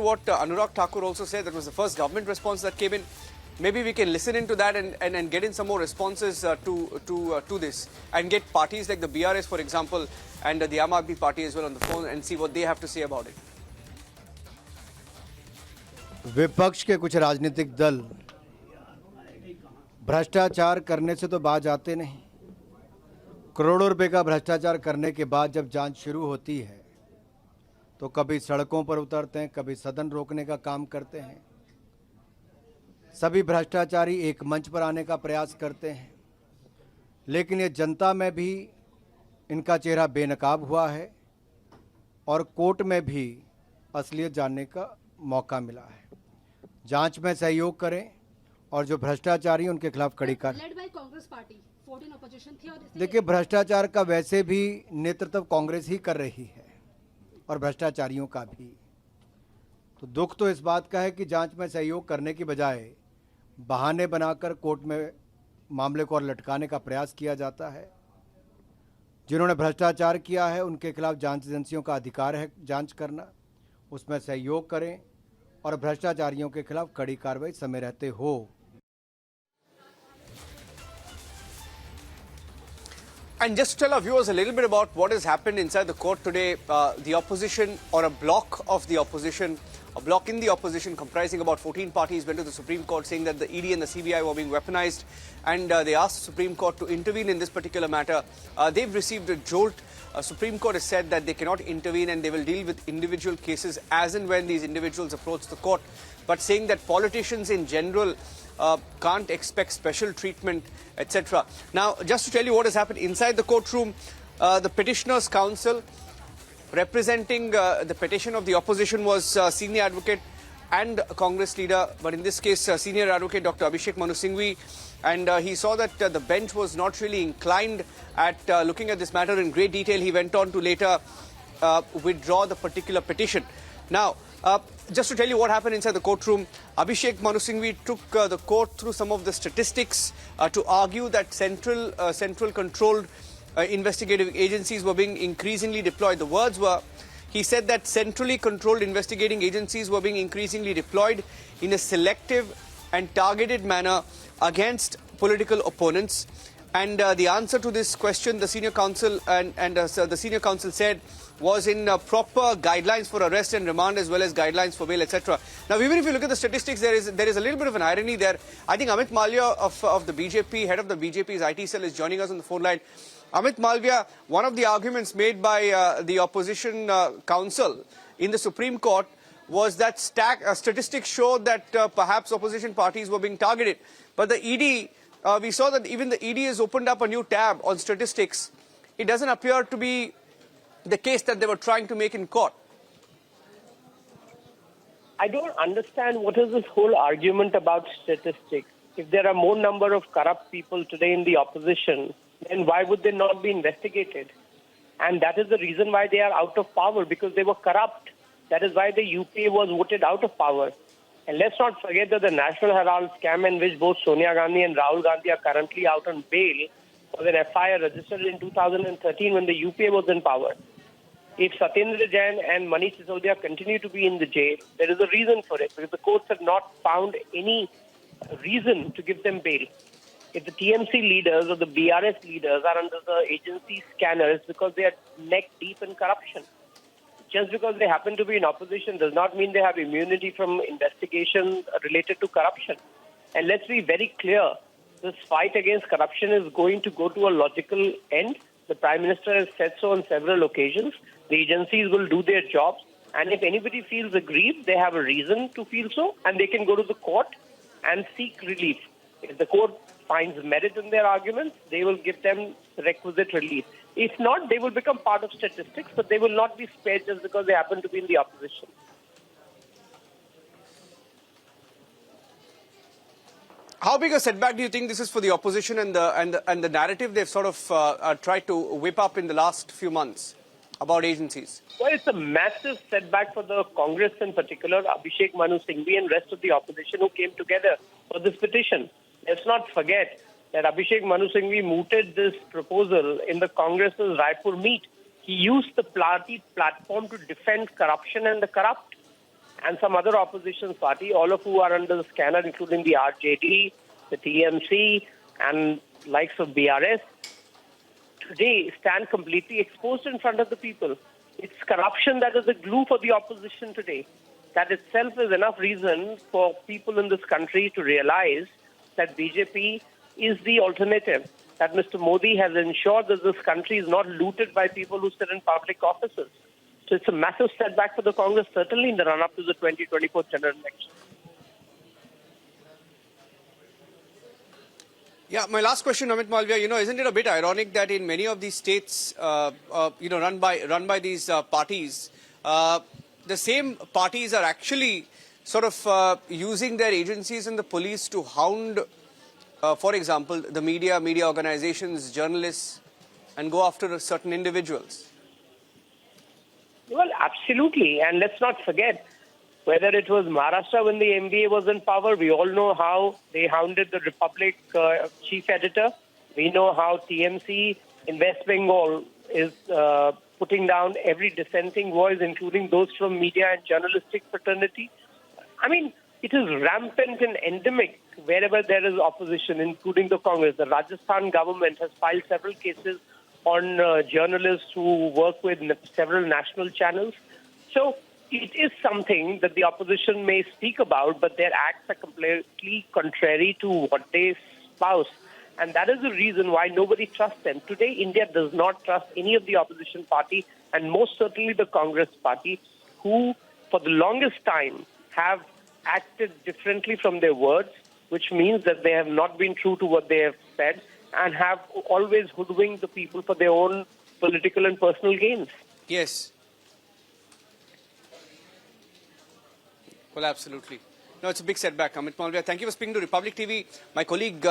what Anurag Thakur also said, that was the first government response that came in. Maybe we can listen into that and get in some more responses to this and get parties like the BRS, for example, and the Aam Aadmi Party as well on the phone and see what they have to say about it. विपक्ष के कुछ राजनीतिक दल भ्रष्टाचार करने से तो बाज आते नहीं। करोड़ों रुपए का भ्रष्टाचार करने के बाद जब जांच शुरू होती है तो कभी सड़कों पर उतरते हैं, कभी सदन रोकने का काम करते हैं। सभी भ्रष्टाचारी एक मंच पर आने का प्रयास करते हैं, लेकिन ये जनता में भी इनका चेहरा बेनकाब हुआ है और कोर्ट में भी असलियत जानने का मौका मिला है। जांच में सहयोग करें और जो भ्रष्टाचारी उनके खिलाफ कड़ी कार्रवाई। देखिए, भ्रष्टाचार का वैसे भी नेतृत्व कांग्रेस ही कर रही है और भ्रष्टाचारियों का भी। तो दुख तो इस बात का है कि जांच में सहयोग करने की बजाय बहाने बनाकर कोर्ट में मामले को और लटकाने का प्रयास किया जाता है। जिन्होंने भ्रष्टाचार किया है उनके खिलाफ जांच एजेंसियों का अधिकार है जांच करना, उसमें सहयोग करें और भ्रष्टाचारियों के खिलाफ कड़ी कार्रवाई समय रहते हो। And just to tell our viewers a little bit about what has happened inside the court today, the opposition, or a block of the opposition, a block in the opposition comprising about 14 parties, went to the Supreme Court saying that the ED and the CBI were being weaponized, and they asked the Supreme Court to intervene in this particular matter. They've received a jolt. Supreme Court has said that they cannot intervene and they will deal with individual cases as and when these individuals approach the court, but saying that politicians in general can't expect special treatment, etc. Now, just to tell you what has happened inside the courtroom, the Petitioners' Council, representing the petition of the opposition, was senior advocate and Congress leader, but in this case, senior advocate Dr. Abhishek Manu Singhvi, and he saw that the bench was not really inclined at looking at this matter in great detail. He went on to later withdraw the particular petition. Now, just to tell you what happened inside the courtroom, Abhishek Manu Singhvi took the court through some of the statistics to argue that central controlled investigative agencies were being increasingly deployed. The words were, he said that centrally controlled investigating agencies were being increasingly deployed in a selective and targeted manner against political opponents. And the answer to this question, the senior counsel the senior counsel said, was in proper guidelines for arrest and remand as well as guidelines for bail, etc. Now, even if you look at the statistics, there is a little bit of an irony there. I think Amit Malviya of the BJP, head of the BJP's IT cell, is joining us on the phone line. Amit Malviya, one of the arguments made by the opposition counsel in the Supreme Court was that statistics showed that perhaps opposition parties were being targeted. But the ED, we saw that even the ED has opened up a new tab on statistics. It doesn't appear to be the case that they were trying to make in court. I don't understand what is this whole argument about statistics. If there are more number of corrupt people today in the opposition, then why would they not be investigated? And that is the reason why they are out of power, because they were corrupt. That is why the UPA was voted out of power. And let's not forget that the National Herald scam, in which both Sonia Gandhi and Rahul Gandhi are currently out on bail, was an FIR registered in 2013 when the UPA was in power. If Satyendra Jain and Manish Sisodia continue to be in the jail, there is a reason for it, because the courts have not found any reason to give them bail. If the TMC leaders or the BRS leaders are under the agency scanner, it's because they are neck deep in corruption. Just because they happen to be in opposition does not mean they have immunity from investigations related to corruption. And let's be very clear, this fight against corruption is going to go to a logical end. The Prime Minister has said so on several occasions. The agencies will do their jobs. And if anybody feels aggrieved, they have a reason to feel so, and they can go to the court and seek relief. If the court finds merit in their arguments, they will give them requisite relief. If not, they will become part of statistics, but they will not be spared just because they happen to be in the opposition. How big a setback do you think this is for the opposition and the narrative they've sort of tried to whip up in the last few months about agencies? Well, it's a massive setback for the Congress in particular, Abhishek Manu Singhvi and rest of the opposition who came together for this petition. Let's not forget that Abhishek Manu Singhvi mooted this proposal in the Congress's Raipur meet. He used the party platform to defend corruption and the corrupt. and some other opposition party, all of who are under the scanner, including the RJD, the TMC, and likes of BRS, today stand completely exposed in front of the people. It's corruption that is the glue for the opposition today. That itself is enough reason for people in this country to realize that BJP is the alternative, that Mr. Modi has ensured that this country is not looted by people who sit in public offices. So it's a massive setback for the Congress, certainly in the run-up to the 2024 general election. Yeah, my last question, Amit Malviya, isn't it a bit ironic that in many of these states, run by these parties, the same parties are actually sort of using their agencies and the police to hound, for example, the media organizations, journalists, and go after certain individuals? Well, absolutely. And let's not forget, whether it was Maharashtra when the MBA was in power, we all know how they hounded the Republic chief editor. We know how TMC in West Bengal is putting down every dissenting voice, including those from media and journalistic fraternity. I mean, it is rampant and endemic wherever there is opposition, including the Congress. The Rajasthan government has filed several cases on journalists who work with several national channels. So it is something that the opposition may speak about, but their acts are completely contrary to what they espouse. And that is the reason why nobody trusts them. Today, India does not trust any of the opposition party, and most certainly the Congress party, who for the longest time have acted differently from their words, which means that they have not been true to what they have said and have always hoodwinked the people for their own political and personal gains. Yes. Well, absolutely. No, it's a big setback. Amit Malviya, thank you for speaking to Republic TV. My colleague...